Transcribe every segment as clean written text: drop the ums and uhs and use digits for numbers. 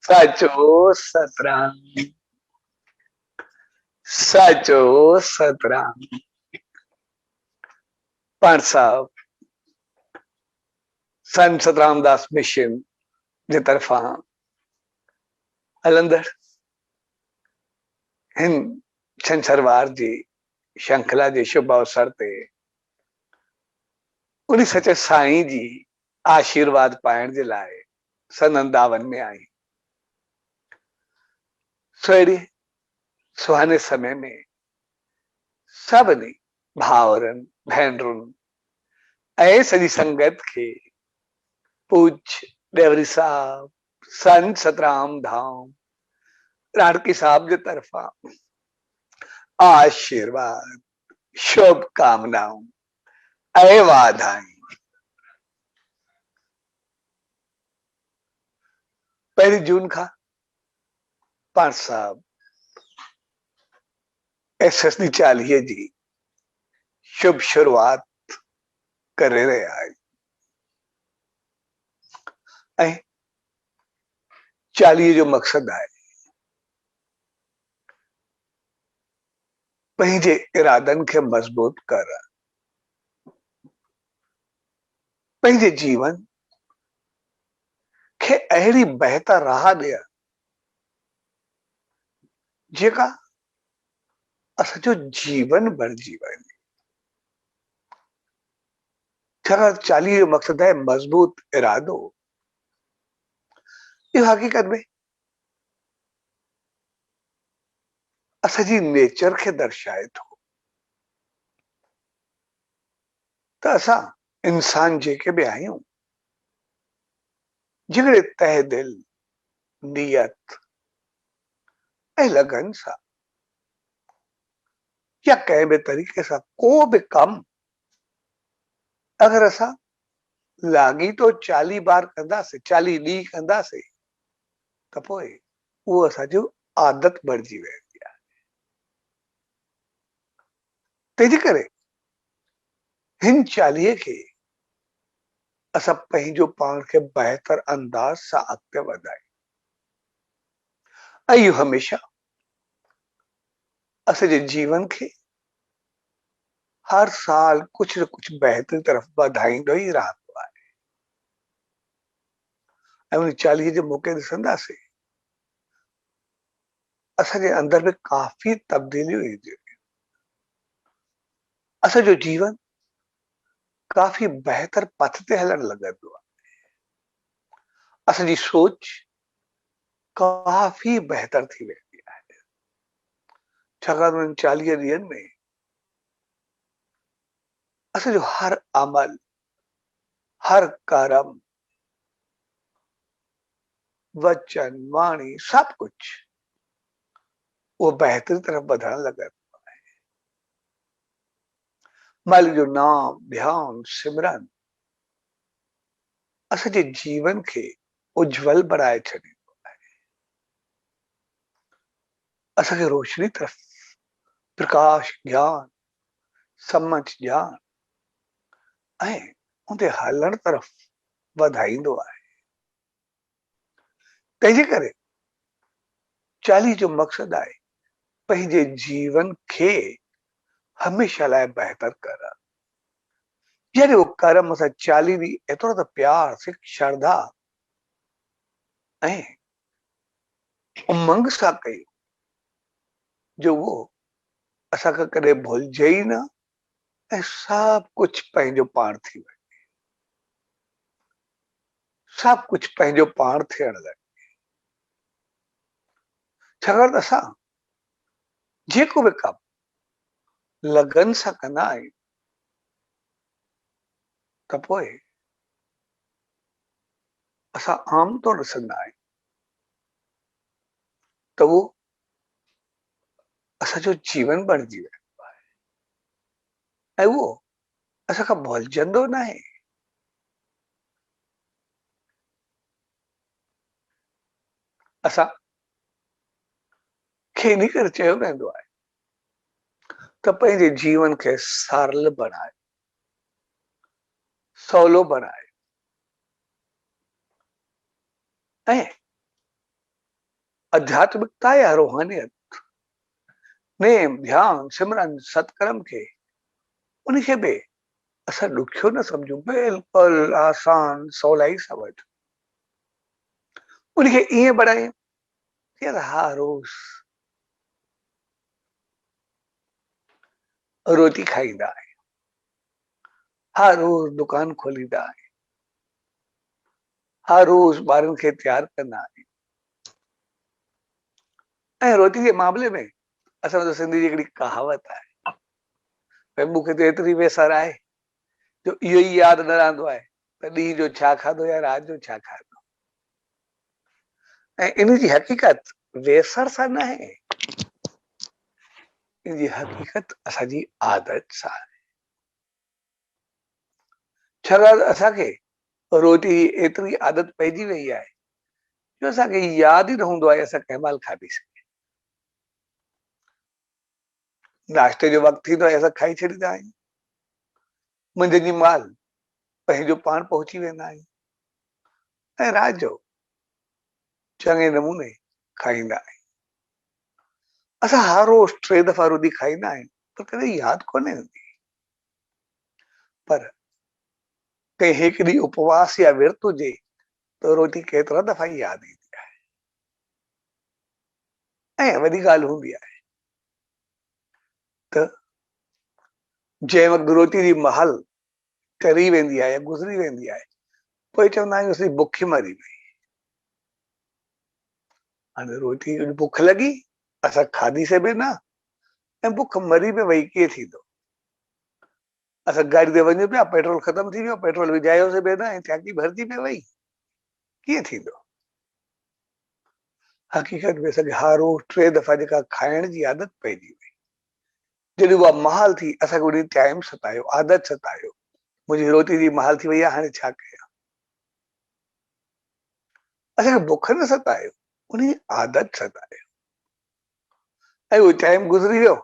साचो सतराम, साचो सतराम। पांच साहब संत सतराम दास मिशन जे तरफा हलंदड़ हिन छंछरवार जी श्रृंखला जे शुभ अवसर ते उन सचे साईं जी आशीर्वाद पाइण जे लाइ सनंदावन में आई। सोड़ी सुहाने समय में सभिनी भावरनि भेनरुनि ऐं सॼी संगत खे पूज्य डेवरी साहब संत सतराम धाम राणकी साहब जे तरफा आशीर्वाद शुभकामनाऊं ऐं वाधायूं। पहली जून खां पाण साहब एसएसडी 40 जी शुभ शुरुआत करे रहिया आहियूं ऐं 40 जो मक़सद आहे पंहिंजे इरादनि खे मज़बूत करणु, पंहिंजे जीवन खे अहिड़ी बहितर राह ॾियणु जेका असांजो जीवन बणिजी वञे। छाकाणि 40 जो मक़सद आहे मज़बूत इरादो। इहो हक़ीक़त में असांजी नेचर खे दर्शाए थो त असां इंसान जेके बि आहियूं जेकॾहिं तहे दिल नियत ऐं लगन सां या कंहिं बि तरीक़े सां को बि कमु अगरि असां लाॻीतो 40 बार कंदासीं, 40 ॾींहं कंदासीं त पोइ उहो असांजो आदत बणिजी वेंदी आहे। तंहिंजे करे हिन 40 खे असां पंहिंजो पाण खे बहितर अंदाज सां अॻिते वधायूं ऐं इहो हमेशह असांजे जीवन खे हर साल कुछ न कुछ बहितरी तरफ़ वधाईंदो ई रहंदो आहे। ऐं उन 40 जे मौके ॾिसंदासीं असांजे अंदर में काफ़ी तब्दीलियूं ईंदियूं। असांजो जीवन काफ़ी बहितर पथ ते हलण लॻंदो आहे। असांजी सोच काफ़ी बहितर थी वेंदी आहे। छाकाणि उन 40 ॾींहंनि में असांजो हर अमल, हर कर्म, वचन, वाणी, सब कुछ वो बेहतरी तरफ वधण लॻंदो आहे। मालिक जो नाम, ध्यान, सिमरन असांजे जीवन खे उज्जवल बणाए छॾींदो आहे। असांखे रोशनी तरफ़, प्रकाश, ज्ञान, समझ, ज्ञान ऐं उनते हलण तरफ़ वधाईंदो आहे। तंहिंजे करे 40 जो मक़सद आहे पंहिंजे जीवन खे हमेशह लाइ बहितर करणु। यानी वो कर्म असां 40 ॾींहं एतिरो त प्यार, सिक, श्रद्धा ऐं उमंग सां कयूं जो वो असांखे कॾहिं भुलिजे ई न ऐं सभु कुछ पंहिंजो पाण थी वञे, सभु कुछ पंहिंजो पाण थियण लॻे। छाकाणि असां जेको बि कमु लगन सां कंदा आहियूं त पोइ असां आमतौर ॾिसंदा आहियूं त उहो असांजो जीवन बणिजी वेंदो आहे ऐं उहो असांखां भुलिजंदो न आहे। असां खे इन करे चयो वेंदो आहे त पंहिंजे जीवन खे सरल बनाए, सवलो बनाए ऐं आध्यात्मिकता या रूहानियत, नेम ध्यान सिमरन सत्कर्म के उनखे बि असां ॾुखियो न समझूं, बिल्कुलु आसान सवलाई सां वठूं, उनखे ईअं बढ़ायूं यार हा रोज़ रोटी खाईंदा आहियूं, हर रोज़ दुकान खोलींदा आहियूं, हर रोज़ ॿारनि खे तैयार कंदा आहियूं। ऐं रोटी जे मामले में असां वटि सिंधी जी हिकिड़ी कहावत आहे, भई मूंखे त एतिरी वेसर आहे जो इहो ई यादि न रहंदो आहे त ॾींहं जो छा खाधो या राति जो छा खाधो। ऐं इन जी हक़ीक़त वेसर सां न आहे, इन जी हक़ीक़त असांजी आदत सां आहे। छाकाणि असांखे रोटी जी एतिरी आदत पइजी वई आहे जो असांखे यादि ई न हूंदो आहे असां कंहिं महिल खाधीसीं। नाश्ते जो वक़्तु थींदो आहे असां खाई छॾींदा आहियूं, मंझंदि जी महिल पंहिंजो पाण पहुची वेंदा आहियूं, ऐं राति जो चङे नमूने खाईंदा आहियूं। असां हर रोज़ 3 दफ़ा रोटी खाईंदा आहियूं पर कॾहिं यादि कोन्हे हूंदी। पर कंहिं हिकु ॾींहुं उपवास या विर्त हुजे त रोटी केतिरा दफ़ा ई यादि ईंदी आहे। ऐं वॾी ॻाल्हि हूंदी आहे त जंहिं वक़्तु रोटी जी महल करी वेंदी आहे या गुज़री वेंदी आहे पोइ चवंदा आहियूं असीं बुख मरी वई। हाणे रोटी बुख लॻी असां खाधीसीं बि न, ऐं बुख मरी बि वई कीअं थींदो। असां गाॾी ते वञूं पिया, पेट्रोल ख़तम थी वियो, पेट्रोल विझायोसीं बि न ऐं टैंकी भरिजी बि वई, कीअं थींदो। हक़ीक़त में असांखे हर रोज़ 3 दफ़ा जेका खाइण जी आदत पइजी वई, जॾहिं उहा महल थी असांखे उन टाइम सतायो, आदत सतायो, मुंहिंजी रोटी जी महल थी वई आहे, हाणे छा कयां। असांखे बुख न सतायो, उन आदत सतायो, ऐं उहो टाइम गुज़री वियो,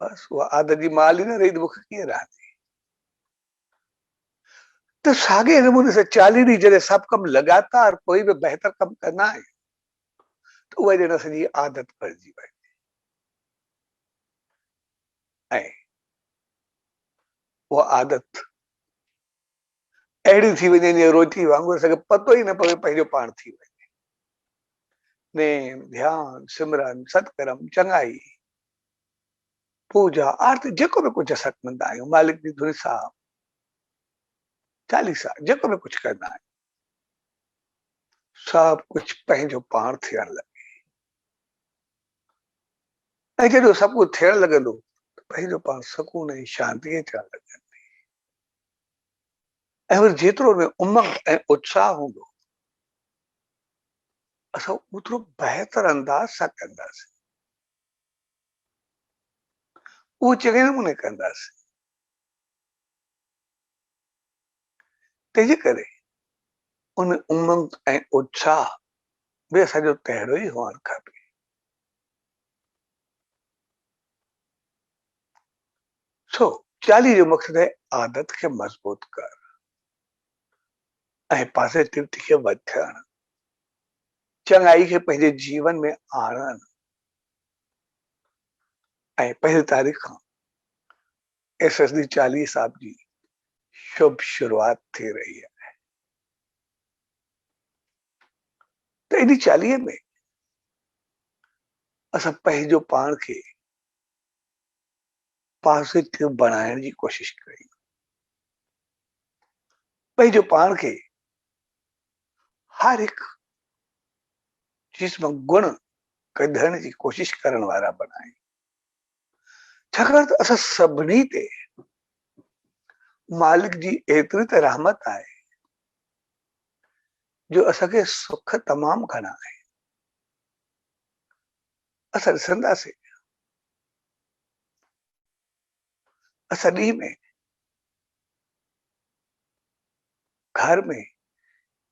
बस उहा आदत जी महल ई न रही त बुख कीअं रहंदी। त साॻे नमूने सां 40 ॾींहं जॾहिं सभु कम लगातार कोई बि बहितर कम कंदा आहियूं त उहा ॼण असांजी आदत पइजी वई, ऐं उहा आदत अहिड़ी थी वञे जीअं रोटी वांगुरु असांखे पतो ई न पवे पंहिंजो पाण थी वञे। नेम ध्यान सिमरन सत्कर्म चङाई पूजा आरती जेको बि कुझु असां कंदा आहियूं, मालिक जी धुन सां चालीसा जेको बि कुझु कंदा आहियूं, सभु कुझु पंहिंजो पाण थियण लॻे। ऐं जॾहिं सभु कुझु थियण लॻंदो त पंहिंजो पाण सुकून ऐं शांति अचण लॻंदी। ऐं वरी जेतिरो में उमंग ऐं उत्साह हूंदो असां ओतिरो बहितर अंदाज सां कंदासीं, उहो चङे नमूने कंदासीं। तंहिंजे करे उन उमंग ऐं उत्साह बि असांजो तहिड़ो ई हुअणु खपे। सो 40 जो मक़सदु आहे आदत खे मज़बूत कर ऐं पॉज़िटिविटी खे वधण, चङाई खे पंहिंजे जीवन में आणण। ऐं 1 तारीख़ खां SSD 40 साहब जी शुभ शुरुआत थी रही है। त इन 40 में असां पंहिंजो पाण खे पॉज़िटिव बनाइण जी कोशिश कयूं, पंहिंजो पाण खे हर हिकु चीज में गुण कढण जी कोशिश करण वारा बनायूं। छाकाणि त असां सभिनी ते मालिक जी एतिरी त रहमत आहे जो असांखे सुख तमामु घणा आहे। असां ॾिसंदासीं असां ॾींहं में घर में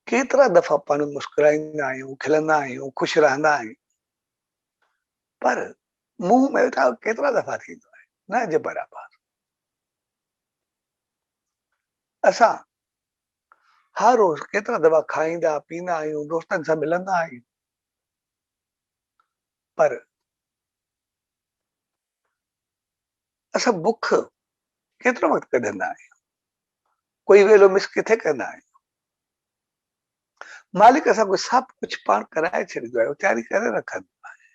केतिरा दफ़ा पाण मुस्कुराईंदा आहियूं, खिलंदा आहियूं, ख़ुशि रहंदा आहियूं, पर मुंहुं में वेठा केतिरा दफ़ा थींदो आहे, न जे बराबरि। असां हर रोज़ केतिरा दफ़ा खाईंदा पींदा आहियूं, दोस्तनि सां मिलंदा आहियूं, पर असां बुख केतिरो वक़्तु कढंदा आहियूं, कोई वेलो मिस किथे कंदा आहियूं। मालिक असांखे सभु कुझु पाण कराए छॾींदो आहे, तयारी करे रखंदो आहे।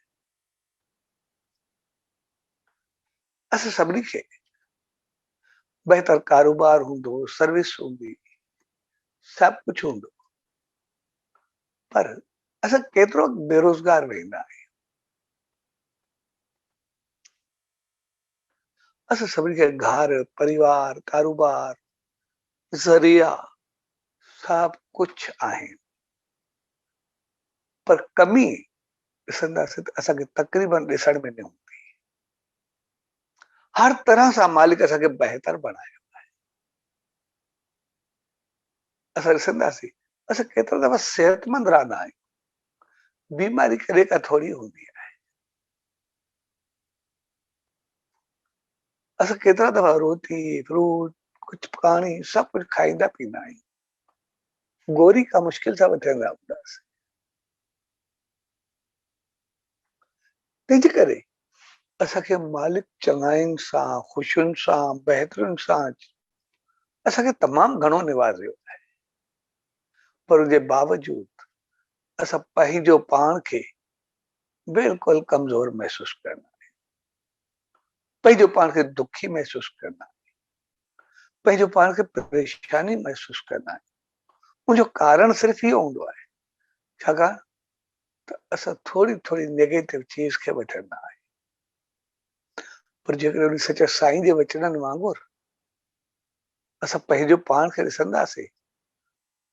असां सभिनी खे बहितर कारोबार हूंदो, सर्विस हूंदी, सभु कुझु हूंदो, पर असां केतिरो बेरोज़गार वेंदा आहियूं। असां सभिनी खे घर, परिवार, कारोबार, ज़रिया सभु कुझु आहिनि, पर कमी ॾिसंदासीं त असांखे तक़रीबन ॾिसण में न हूंदी। हर तरह सां मालिक असांखे बहितर बणायो आहे। असां ॾिसंदासीं असां केतिरा दफ़ा सेहतमंद रहंदा आहियूं, बीमारी कॾहिं का थोरी हूंदी आहे। असां केतिरा दफ़ा रोटी, फ्रूट, कुझु पाणी सभु कुझु खाईंदा पींदा आहियूं, गोरी का मुश्किल सां वठंदा हूंदासीं। तंहिंजे करे असांखे मालिक चङाइनि सां, ख़ुशियुनि सां, बहितरुनि सां असांखे तमामु घणो निवाज़ियो आहे, पर हुनजे बावजूद असां पंहिंजो पाण खे बिल्कुलु कमज़ोर महसूसु कंदा आहियूं, पंहिंजो पाण खे दुखी महसूसु कंदा आहियूं, पंहिंजो पाण खे परेशानी महसूसु कंदा आहियूं। उनजो कारण सिर्फ़ु इहो हूंदो आहे, छाकाणि त असां थोरी थोरी नेगेटिव चीज़ खे वठंदा आहियूं। पर जेकॾहिं उन सचे साईं जे वचननि वांगुरु असां पंहिंजो पाण खे ॾिसंदासीं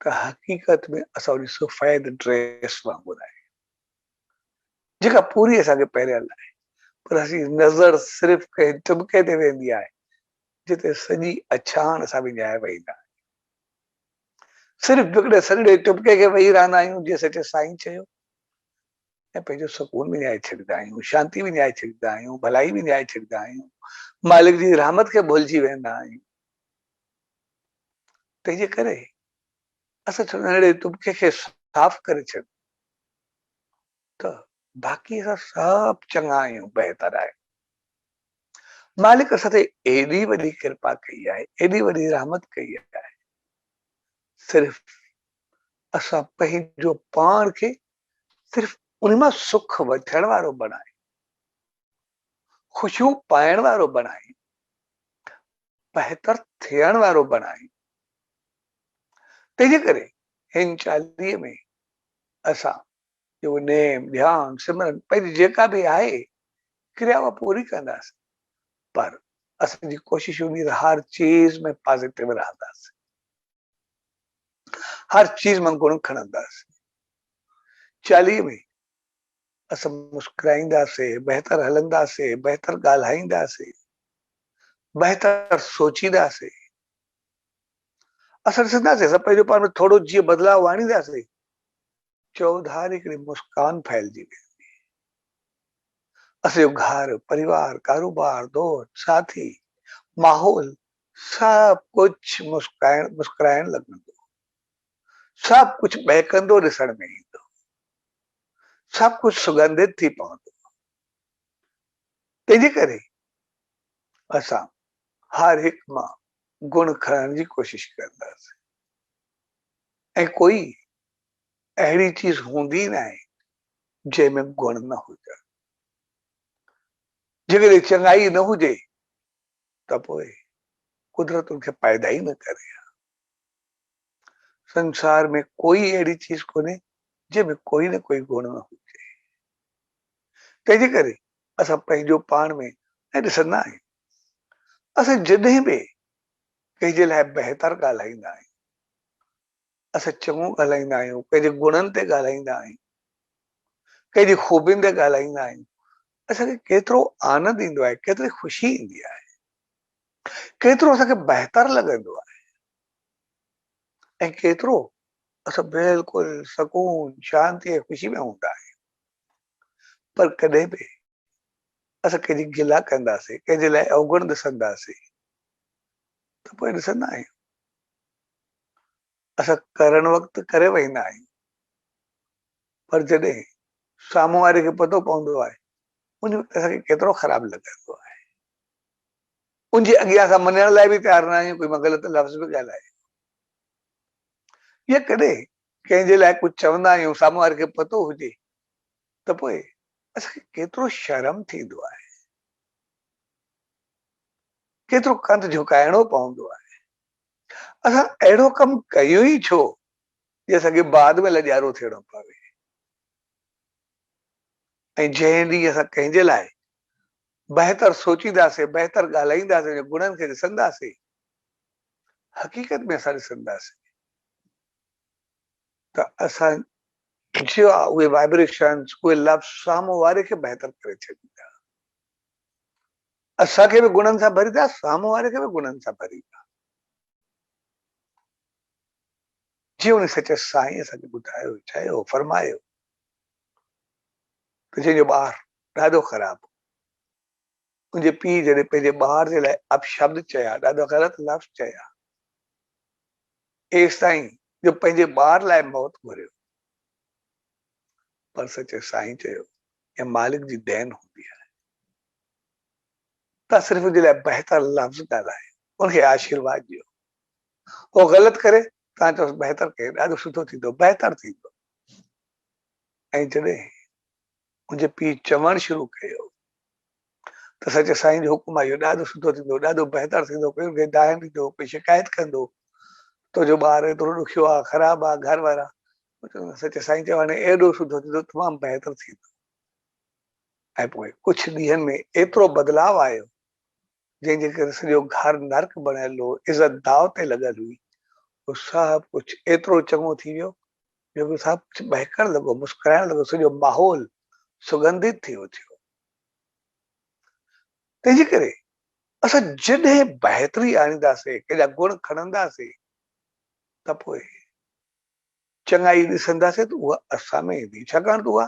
त हक़ीक़त में असां उन सफ़ेद ड्रेस वांगुरु आहे, जेका पूरी असांखे पहिरियल आहे, पर असांजी नज़र सिर्फ़ु कंहिं टुॿके ते वेंदी आहे जिते सॼी अछाण असां विञाए वेंदा आहियूं। सिर्फ़ु हिकिड़े सॼे टुॿके खे वेही रहंदा आहियूं, जीअं सचे साईं चयो, ऐं पंहिंजो सुकून विञाए छॾींदा आहियूं, शांती विञाए छॾींदा आहियूं, भलाई विञाए छॾींदा आहियूं, मालिक जी रहमत खे भुलिजी वेंदा आहियूं। तंहिंजे करे असां चवंदा आहियूं अहिड़े तुबके खे साफ़ करे छॾ, त बाक़ी असां सभु चङा आहियूं, बहितर आहे। मालिक असां ते एॾी वॾी कृपा कई आहे, एॾी वॾी रहमत कई आहे, सिर्फ़ु असां पंहिंजो पाण खे सिर्फ़ु उन मां सुख वठण वारो बणाए, ख़ुशियूं पाइण वारो बणाए, बहितर थियण वारो बणाए। तंहिंजे करे हिन चालीहे में असां जो नेम, ध्यान, सिमरन पंहिंजी जेका बि आहे क्रिया उहा पूरी कंदासीं, पर असांजी कोशिशि हूंदी त हर चीज़ में पॉज़िटिव रहंदासीं, हर चीज़ मां गुण खणंदासीं। चालीहे में असां मुस्कुराईंदासीं, बहितर हलंदासीं, बहितर ॻाल्हाईंदासीं, बहितर सोचींदासीं। असां ॾिसंदासीं असां पंहिंजो पाण में थोरो जीअं बदिलाव आणींदासीं, चौधारी हिकिड़ी मुस्कान फैलिजी वेंदी। असांजो घर, परिवार, कारोबार, दोस्त, साथी, माहौल सभु कुझु मुस्कुराइण लॻंदो, सभु कुझु महकंदो ॾिसण में ईंदो, सभु कुझु सुगंधित थी पवंदो। तंहिंजे करे असां हर हिकु मां गुण खणण जी कोशिशि कंदासीं, ऐं कोई अहिड़ी चीज़ हूंदी न आहे जंहिंमें गुण न हुजनि। जेकॾहिं चङाई न हुजे त पोइ कुदरत उनखे पैदा ई न करे। संसार में कोई अहिड़ी चीज़ कोन्हे जंहिंमें कोई न कोई गुण न हुजे। तंहिंजे करे असां पंहिंजो पाण में ऐं ॾिसंदा आहियूं, असां जॾहिं बि कंहिंजे लाइ बहितर ॻाल्हाईंदा आहियूं, असां चङो ॻाल्हाईंदा आहियूं, पंहिंजे गुणनि ते ॻाल्हाईंदा आहियूं, कंहिंजी ख़ूबियुनि ते ॻाल्हाईंदा आहियूं, असांखे केतिरो आनंद ईंदो आहे, केतिरी ख़ुशी ईंदी आहे, केतिरो असांखे बहितर लॻंदो आहे, ऐं केतिरो असां बिल्कुलु सुकून, शांति ऐं ख़ुशी में हूंदा आहियूं। पर कॾहिं बि असां कंहिंजी गिला कंदासीं, कंहिंजे लाइ अवगुण ॾिसंदासीं त पोइ ॾिसंदा आहियूं असां करण वक़्तु करे वेंदा आहियूं, पर जॾहिं साम्हूं वारे खे पतो पवंदो आहे उन वक़्त असांखे केतिरो ख़राबु लॻंदो आहे। उनजे अॻियां असां मञण लाइ बि तयारु न आहियूं, कोई मां ग़लति लफ़्ज़ बि ॻाल्हाए या कॾहिं कंहिंजे लाइ कुझु चवंदा आहियूं, साम्हूं वारे खे पतो हुजे त पोइ असांखे केतिरो शर्म थींदो आहे, केतिरो कंध झुकाइणो पवंदो आहे। असां अहिड़ो कमु कयूं ई छो जे असांखे बाद में लॼारो थियणो पवे। ऐं जंहिं ॾींहुं असां कंहिंजे लाइ बहितर सोचींदासीं, बहितर ॻाल्हाईंदासीं, गुणनि खे ॾिसंदासीं, हक़ीक़त में असां ॾिसंदासीं त असां जो उहे वाइब्रेशन्स, उहे लफ़्ज़ साम्हूं वारे खे बहितर करे छॾींदा। असांखे बि गुणनि सां भरींदा, साम्हूं वारे खे बि गुणनि सां भरींदा। जीअं उन सचे साईं असांखे ॿुधायो, चयो, फरमायो त जंहिंजो ॿारु ॾाढो ख़राबु, मुंहिंजे पीउ जॾहिं पंहिंजे ॿार जे लाइ अपशब्द चया, ॾाढा ग़लति लफ़्ज़ चया, एसि ताईं जो पंहिंजे ॿार लाइ मौत घुरियो, पर सचे साईं चयो हे मालिक जी देन हूंदी आहे। तव्हां सिर्फ़ु हुनजे लाइ बहितर लफ़्ज़ ॻाल्हायो, उनखे आशीर्वाद ॾियो। उहो ग़लति करे, तव्हां चओ बहितर कयो, ॾाढो सुठो थींदो, बहितर थींदो। ऐं जॾहिं मुंहिंजे पीउ चवणु शुरू कयो त सचे साईं जो हुकुम आयो, ॾाढो सुठो थींदो, ॾाढो बहितर थींदो, कोई हुनखे दान ॾींदो, कोई शिकायत कंदो, तुंहिंजो ॿारु एतिरो ॾुखियो आहे, ख़राबु आहे, घर वारा। सचे साईं चयो हाणे एॾो सुठो थींदो, तमामु बहितर थींदो। ऐं पोइ कुझु ॾींहंनि में एतिरो बदिलाव आयो जंहिंजे करे सॼो घर नर्क बणियल हो, इज़त दाव ते लॻल हुई, उहो सभु कुझु एतिरो चङो थी वियो जो सभु कुझु बहकण लॻो, मुस्कुराइण लॻो, सॼो माहौल सुगंधित थियो। तंहिंजे करे असां जॾहिं बहितरी आणींदासीं, कंहिंजा गुण खणंदासीं त पोइ चङाई ॾिसंदासीं त उहा असां में ईंदी, छाकाणि त उहा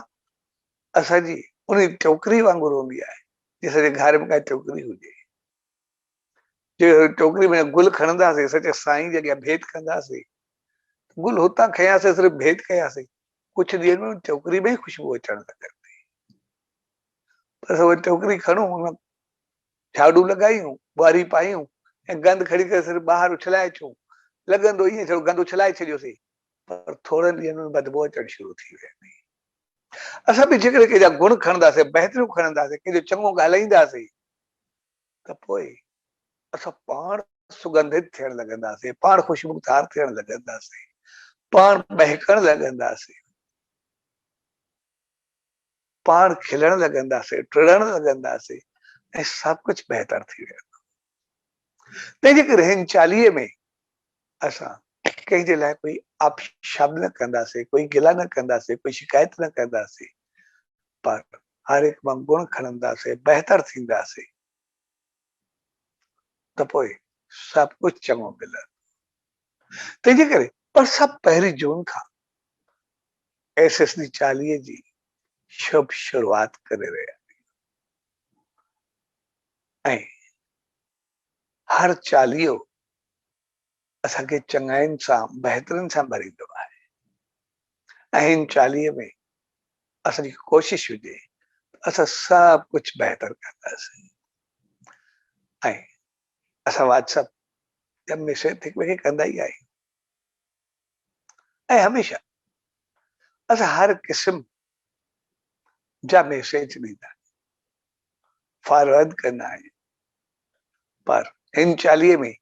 असांजी उन टोकरी वांगुरु हूंदी आहे। जीअं सॼे घर में का टोकरी हुजे, जे टोकरी में गुल खणंदासीं, सचे साईं जे अॻियां भेंट कंदासीं, गुल हुतां खयासीं, सिर्फ़ु भेंट कयासीं, कुझु ॾींहंनि में टोकरी में ई ख़ुशबू अचणु लॻंदी। पर उहा टोकरी खणूं, हुन झाड़ू लॻायूं, ॿुआरी पायूं ऐं गंद खणी करे सिर्फ़ु ॿाहिरि उछलाए अचूं, लॻंदो ईअं छो गंद उछलाए छॾियोसीं, पर थोरनि ॾींहंनि में बदबू अचणु शुरू थी वेंदी। असां बि जेकॾहिं कंहिंजा गुण खणंदासीं, बहितरियूं खणंदासीं, कंहिंजो चङो ॻाल्हाईंदासीं त पोइ असां पाण सुगंधित थियण लॻंदासीं, पाण ख़ुशबूदार थियण लॻंदासीं, पाण बहकण लॻंदासीं, पाण खिलण लॻंदासीं, टिड़ण लॻंदासीं ऐं सभु कुझु बहितर थी वेंदो। तंहिंजे करे हिन चालीहे में असां कंहिंजे लाइ कोई अपशब्द न कंदासीं, कोई गिला न कंदासीं, कोई शिकायत न कंदासीं, पर हर हिकु मां गुण खणंदासीं, बहितर थींदासीं त पोइ सभु कुझु चङो मिलंदो। तंहिंजे करे पर सभु पहिरीं जून खां एसएसडी चालीहे जी शुभ शुरूआत करे रहिया ऐं हर चालीहो असांखे चङाइनि सां, बहितरनि सां भरींदो आहे। ऐं हिन चालीहे में असांजी कोशिशि हुजे असां सभु कुझु बहितर कंदासीं। ऐं असां व्हाट्सएप जब मैसेज हिक ॿिए खे कंदा ई आहियूं ऐं हमेशह असां हर क़िस्म जा मैसेज ॾींदा आहियूं, फॉरवर्ड कंदा आहियूं, पर हिन चालीहे में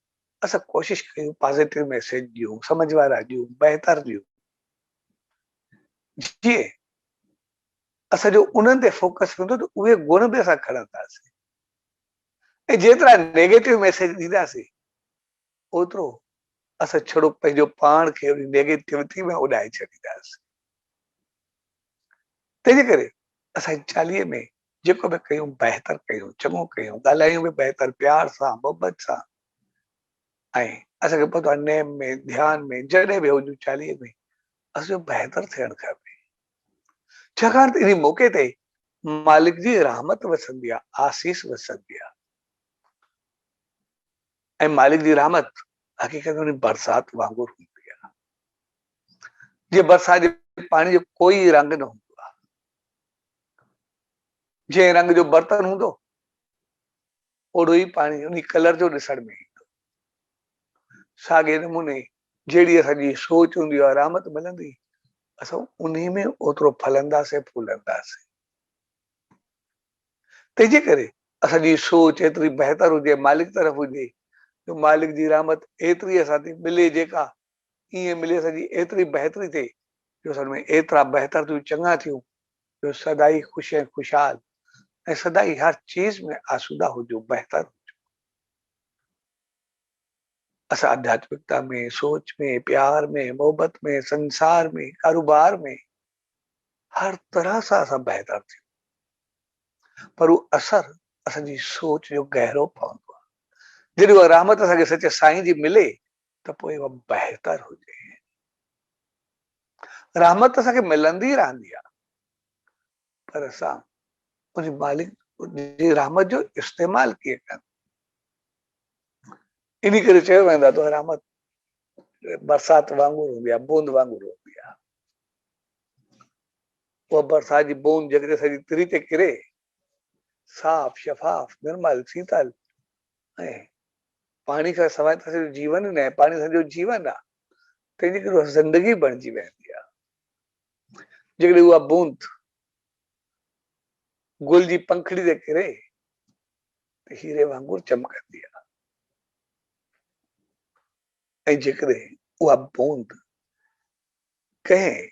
असां कोशिशि कयूं पॉज़िटिव मैसेज ॾियूं, समझ वारा ॾियूं, बहितर ॾियूं, जीअं असांजो उन्हनि ते फोकस हूंदो त उहे गुण बि असां खणंदासीं। ऐं जेतिरा नेगेटिव मैसेज ॾींदासीं ओतिरो असां छड़ो पंहिंजो पाण खे नेगेटिविटी में उॾाए छॾींदासीं। तंहिंजे करे असां चालीहे में जेको बि कयूं बहितर कयूं, चङो कयूं, ॻाल्हायूं बि बहितर, प्यार सां, मोहबत सां। ऐं असांखे पतो आहे नेम में, ध्यान में, जॾहिं बि हुजूं चालीहे में असांजो बहितर थियणु खपे, छाकाणि त इन मौक़े ते मालिक जी रहमत वसंदी आहे, आसीस वसंदी आहे। ऐं मालिक जी रहमत हक़ीक़त में बरसात वांगुरु हूंदी आहे। जीअं बरसात जे पाणी जो कोई रंग न हूंदो आहे, जे रंग जो बर्तन हूंदो ओड़ो ई पाणी उन कलर जो ॾिसण में ईंदो। साॻे नमूने जहिड़ी असांजी सोच हूंदी आहे रहमत मिलंदी, असां उन में ओतिरो फलंदासीं फूलंदासीं। तंहिंजे करे असांजी सोच एतिरी बहितर हुजे मालिक तरफ़ हुजे, जो मालिक जी रहमत एतिरी असां ते मिले, जेका ईअं मिले असांजी एतिरी बहितरी थिए जो असां में एतिरा बहितर थियूं चङा थियूं जो सदाई ख़ुशि ऐं ख़ुशहाल ऐं सदाई हर चीज में आसूदा हुजो, बहितर। असां आध्यात्मिकता में, सोच में, प्यार में, मोहब्बत में, संसार में, कारोबार में, हर तरह सां असां बहितर थियूं। पर उहो असर असांजी सोच जो गहरो पवंदो आहे। जॾहिं उहा रहमत असांखे सचे साईं जी मिले त पोइ उहा बहितर हुजे। रहमत असांखे मिलंदी रहंदी आहे, पर असां उन मालिक जी रहमत जो इस्तेमाल कीअं कनि। इन करे चयो वेंदो आहे त रहमत बरसाति वांगुरु हूंदी आहे, बूंद वांगुरु हूंदी आहे। उहा बरसाति जी बूंद जॾहिं सॼी तिरी ते किरे, साफ़ शफ़ाफ निर्मल शीतल, ऐं पाणी खां सवाइ त असांजो जीवन ई न आहे, पाणी असांजो जीवन आहे। तंहिंजे करे उहा ज़िंदगी बणिजी वेंदी आहे। जेकॾहिं उहा बूंद गुल जी पंखड़ी ते किरे त हीरे वांगुरु चमकंदी आहे। ऐं जेकॾहिं उहा बूंद कंहिं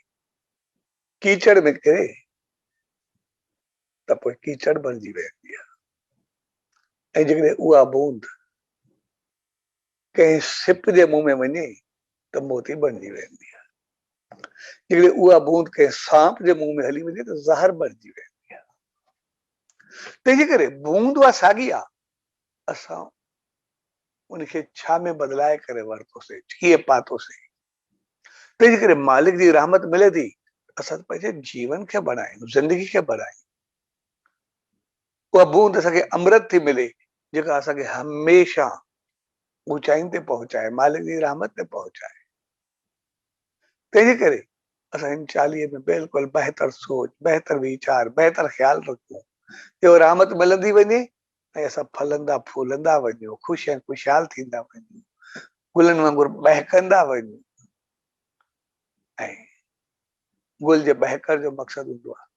कीचड़ में किरे त पोइ कीचड़ बणिजी वेंदी आहे। ऐं जेकॾहिं उहा बूंद कंहिं सिप जे मुंहं में वञे त मोती बणिजी वेंदी आहे। जेकॾहिं उहा बूंद कंहिं सांप जे मुंहं में हली वञे त ज़हर बणिजी वेंदी आहे। तंहिंजे करे बूंद उहा साॻी आहे, असां उनखे छा में बदिलाए करे वरितोसीं, कीअं पातोसीं। तंहिंजे करे मालिक जी रहमत मिले थी, असां पंहिंजे जीवन खे बढ़ायूं, ज़िंदगी खे बढ़ायूं। उहा बूंद असांखे अमृत थी मिले, जेका असांखे हमेशह ऊचाइनि ते पहुचाए, मालिक जी रहमत ते पहुचाए। तंहिंजे करे असां इन चालीहे में बिल्कुलु बहितर सोच, बहितर वीचार, बहितर ख्याल रखूं, जो रहमत मिलंदी वञे ऐं असां फलंदा फूलंदा वञूं, ख़ुशि ऐं ख़ुशहाल थींदा वञूं, गुलनि वांगुरु बहकंदा वञूं। ऐं गुल जे बहकण जो मक़सदु हूंदो आहे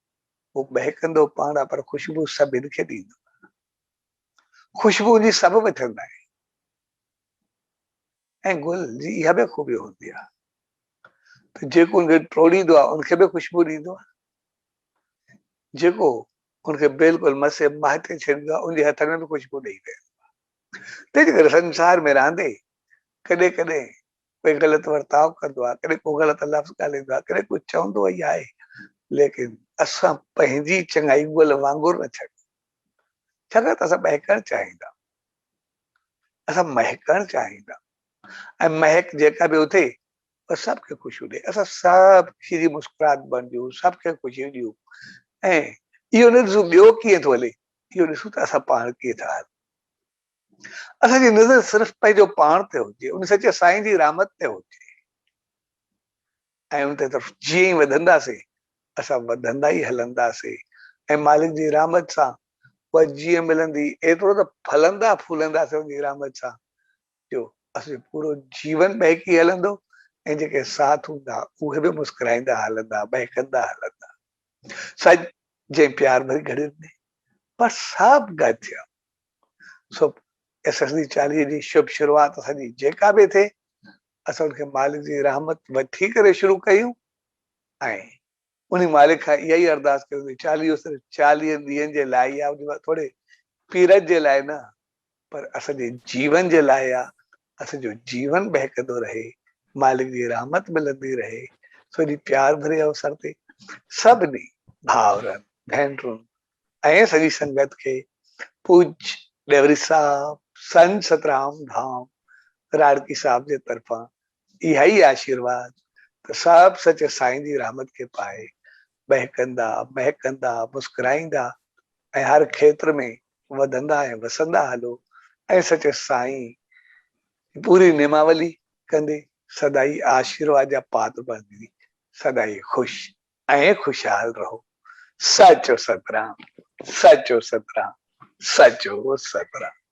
वो बहकंदो पाण आहे, पर ख़ुशबू सभिनि खे ॾींदो। ख़ुशबू जी सभु वठंदा आहिनि, ऐं गुल जी इहा बि ख़ूबी हूंदी आहे त जेको उनखे टोड़ींदो आहे उनखे बि ख़ुशबू ॾींदो आहे, जेको उनखे बिल्कुलु मसे महटे छॾींदो आहे उनजे हथनि में बि ख़ुशबू ॾेई वेंदो आहे। तंहिंजे करे संसार में रहंदे कॾहिं कॾहिं कोई ग़लति वर्ताव कंदो आहे, कॾहिं को ग़लति लफ़्ज़ ॻाल्हाईंदो आहे, कॾहिं कुझु चवंदो ई आहे, लेकिन असां पंहिंजी चङाई गुल वांगुरु न छॾूं। छाकाणि त असां महकणु चाहींदा, असां महकणु चाहींदा, ऐं महक जेका बि उथे सबके ख़ुशियूं ॾे। असां सभु जी मुस्कुराहट बणिजूं, सबके ख़ुशियूं ॾियूं। ऐं इहो न ॾिसूं ॿियो कीअं थो हले, इहो ॾिसूं त असां पाण कीअं था हलूं। असांजी नज़र सिर्फ़ु पंहिंजो पाण ते हुजे, उन सचे साईं जी रहमत ते हुजे, ऐं उन तरफ़ जीअं ई वधंदासीं असां वधंदा ई हलंदासीं। ऐं मालिक जी रहमत सां उहा जीअं मिलंदी, एतिरो त फलंदा फूलंदासीं उनजी रहमत सां, जो असांजो पूरो जीवन बहकी हलंदो, ऐं जेके साथ हूंदा उहे बि मुस्कुराईंदा हलंदा, बहकंदा हलंदा। सच जंहिं प्यार भरी घड़ियुनि में पर सभु गॾु थिया। सो असांजी चालीहे जी शुभ शुरूआत असांजी जेका बि थिए, असां उनखे मालिक जी रहमत वठी करे शुरू कयूं, ऐं उन मालिक खां इहा ई अरदास कयूं, चालीहो सिर्फ़ु 40 ॾींहंनि जे लाइ आहे, थोरे पीरत जे लाइ न, पर असांजे जीवन जे लाइ आहे। असांजो जीवन बहकंदो रहे, मालिक जी रहमत मिलंदी रहे, सॼी प्यार भरे अवसर ते सभिनी भाउरनि भेनरुनि ऐं सॼी संगत खे पूज डेवरी साहब संत सतराम धाम राड़की साहब जे तरफ़ां इहा ई आशीर्वाद त सभु सचे साईं जी रहमत खे पाए बहकंदा महकंदा मुस्कुराईंदा ऐं हर खेत्र में वधंदा ऐं वसंदा हलो, ऐं सचे साईं पूरी निमावली कंदे सदाई आशीर्वाद जा पात्र बणंदी, सदाई ख़ुशि ऐं ख़ुशहाल रहो। सचो सतराम, सचो सतराम, सचो सतराम।